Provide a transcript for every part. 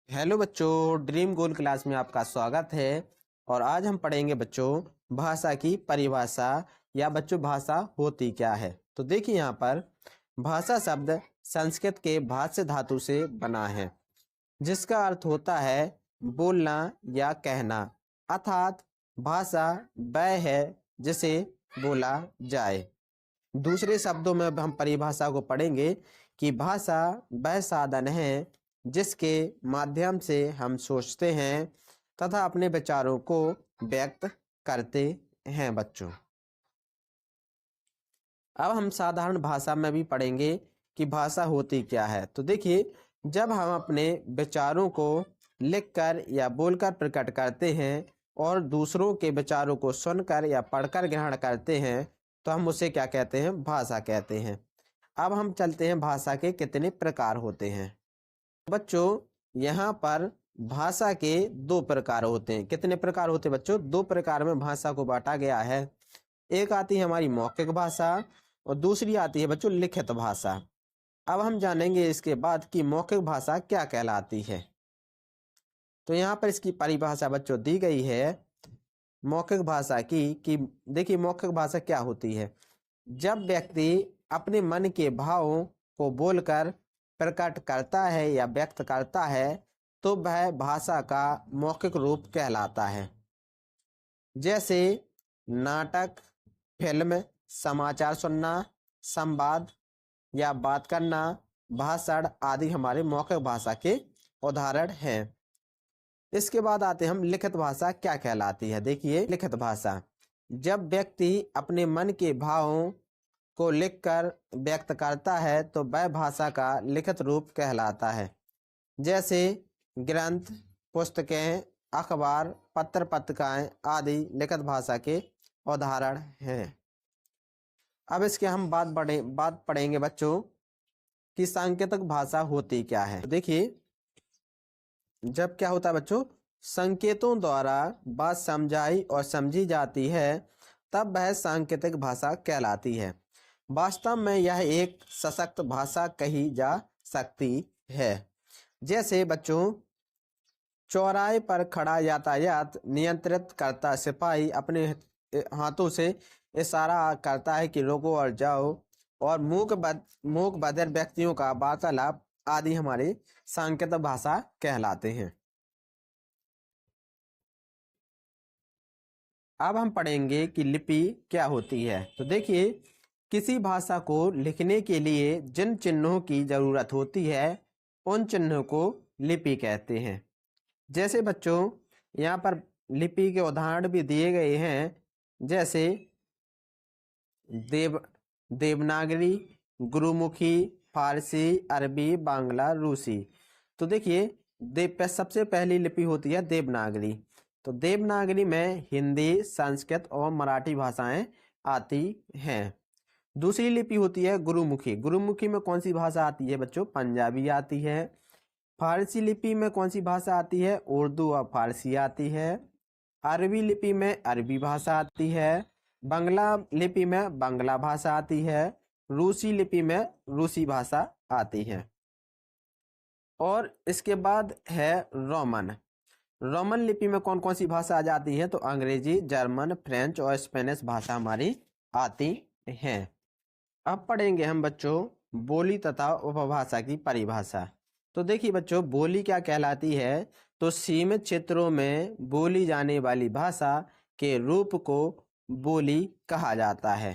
Hello बच्चों, dream गोल class में आपका स्वागत है। और आज हम पढ़ेंगे बच्चों भाषा की परिभाषा या बच्चों भाषा होती क्या है। तो देखिए यहाँ पर भाषा शब्द संस्कृत के भाष्य धातु से बना है, जिसका अर्थ होता है बोलना या कहना, अर्थात भाषा वह है जिसे बोला जाए। दूसरे शब्दों में अब हम परिभाषा को पढ़ेंगे कि भाषा वह साधन है जिसके माध्यम से हम सोचते हैं तथा अपने विचारों को व्यक्त करते हैं। बच्चों, अब हम साधारण भाषा में भी पढ़ेंगे कि भाषा होती क्या है। तो देखिए, जब हम अपने विचारों को लिखकर या बोलकर प्रकट करते हैं और दूसरों के विचारों को सुनकर या पढ़कर ग्रहण करते हैं तो हम उसे क्या कहते हैं? भाषा कहते हैं। अब हम चलते हैं भाषा के कितने प्रकार होते हैं। बच्चों, यहाँ पर भाषा के दो प्रकार होते हैं। कितने प्रकार होते हैं बच्चों? दो प्रकार में भाषा को बांटा गया है। एक आती है हमारी मौखिक भाषा और दूसरी आती है बच्चों लिखित भाषा। अब हम जानेंगे इसके बाद कि मौखिक भाषा क्या कहलाती है। तो यहाँ पर इसकी परिभाषा बच्चों दी गई है मौखिक भाषा की कि देखिए मौखिक भाषा क्या होती है। जब व्यक्ति अपने मन के भावों को बोलकर प्रकट करता है या व्यक्त करता है तो वह भाषा का मौखिक रूप कहलाता है। जैसे नाटक, फिल्म, समाचार सुनना, संवाद या बात करना, भाषण आदि हमारे मौखिक भाषा के उदाहरण हैं। इसके बाद आते हम लिखित भाषा क्या कहलाती है। देखिए लिखित भाषा, जब व्यक्ति अपने मन के भावों को लिखकर व्यक्त करता है तो वह भाषा का लिखित रूप कहलाता है। जैसे ग्रंथ, पुस्तकें, अखबार, पत्र पत्रिकाएं आदि लिखित भाषा के उदाहरण हैं। अब इसके हम बात पढ़ेंगे बच्चों कि सांकेतिक भाषा होती क्या है। तो देखिए, जब क्या होता है बच्चों, संकेतों द्वारा बात समझाई और समझी जाती है तब वह सांकेतिक भाषा कहलाती है। वास्तव में यह एक सशक्त भाषा कही जा सकती है। जैसे बच्चों, चौराहे पर खड़ा यातायात नियंत्रित करता सिपाही अपने हाथों से इशारा करता है कि रुको और जाओ, और मूक बधिर व्यक्तियों का वार्तालाप आदि हमारे सांकेतिक भाषा कहलाते हैं। अब हम पढ़ेंगे कि लिपि क्या होती है। तो देखिए, किसी भाषा को लिखने के लिए जिन चिन्हों की जरूरत होती है उन चिन्हों को लिपि कहते हैं। जैसे बच्चों, यहाँ पर लिपि के उदाहरण भी दिए गए हैं। जैसे देवनागरी, गुरुमुखी, फारसी, अरबी, बांग्ला, रूसी। तो देखिए सबसे पहली लिपि होती है देवनागरी। तो देवनागरी में हिंदी, संस्कृत और मराठी भाषाएं आती हैं। दूसरी लिपि होती है गुरुमुखी। गुरुमुखी में कौन सी भाषा आती है बच्चों? पंजाबी आती है। फारसी लिपि में कौन सी भाषा आती है? उर्दू और फारसी आती है। अरबी लिपि में अरबी भाषा आती है। बांग्ला लिपि में बांग्ला भाषा आती है। रूसी लिपि में रूसी भाषा आती है। और इसके बाद है रोमन। रोमन लिपि में कौन कौन सी भाषा आ जाती है? तो अंग्रेजी, जर्मन, फ्रेंच और स्पेनिश भाषा हमारी आती हैं। अब पढ़ेंगे हम बच्चों बोली तथा उपभाषा की परिभाषा। तो देखिए बच्चों, बोली क्या कहलाती है? तो सीमित क्षेत्रों में बोली जाने वाली भाषा के रूप को बोली कहा जाता है।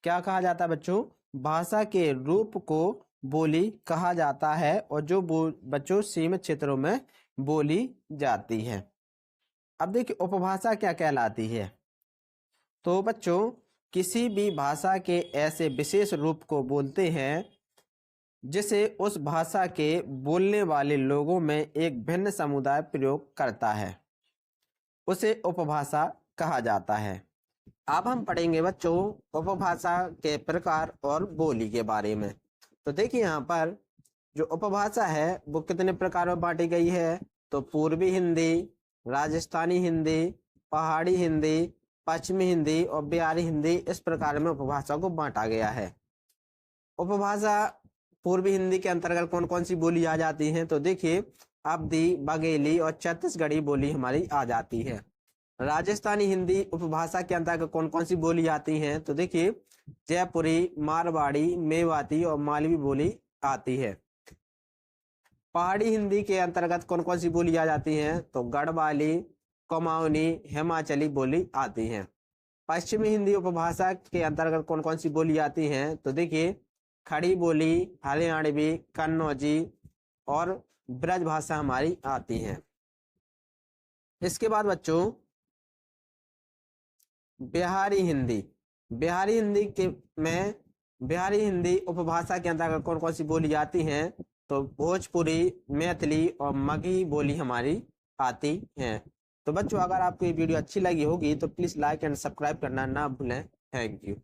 क्या कहा जाता है बच्चों? भाषा के रूप को बोली कहा जाता है और जो बच्चों सीमित क्षेत्रों में बोली जाती है। अब देखिए उपभाषा क्या कहलाती है। तो बच्चों, किसी भी भाषा के ऐसे विशेष रूप को बोलते हैं जिसे उस भाषा के बोलने वाले लोगों में एक भिन्न समुदाय प्रयोग करता है, उसे उपभाषा कहा जाता है। अब हम पढ़ेंगे बच्चों उपभाषा के प्रकार और बोली के बारे में। तो देखिए यहाँ पर जो उपभाषा है वो कितने प्रकार में बांटी गई है। तो पूर्वी हिंदी, राजस्थानी हिंदी, पहाड़ी हिंदी, पश्चिमी हिंदी और बिहारी हिंदी, इस प्रकार में उपभाषा को बांटा गया है। उपभाषा पूर्वी हिंदी के अंतर्गत कौन कौन सी बोली आ जाती हैं? तो देखिए अवधी, बघेली और छत्तीसगढ़ी बोली हमारी आ जाती है। राजस्थानी हिंदी उपभाषा के अंतर्गत कौन कौन सी बोली आती हैं? तो देखिए जयपुरी, मारवाड़ी, मेवाती और मालवी बोली आती है। पहाड़ी हिंदी के अंतर्गत कौन कौन सी बोली आ जाती हैं? तो गढ़वाली, कुमाऊनी, हिमाचली बोली आती हैं। पश्चिमी हिंदी उपभाषा के अंतर्गत कौन कौन सी बोली आती हैं? तो देखिए खड़ी बोली, हरियाणवी, कन्नौजी और ब्रज भाषा हमारी आती है। इसके बाद बच्चों बिहारी हिंदी। बिहारी हिंदी के में बिहारी हिंदी उपभाषा के अंतर्गत कौन कौन सी बोली आती हैं? तो भोजपुरी, मैथिली और मगही बोली हमारी आती हैं। तो बच्चों अगर आपको ये वीडियो अच्छी लगी होगी तो प्लीज लाइक एंड सब्सक्राइब करना ना भूलें। Thank you.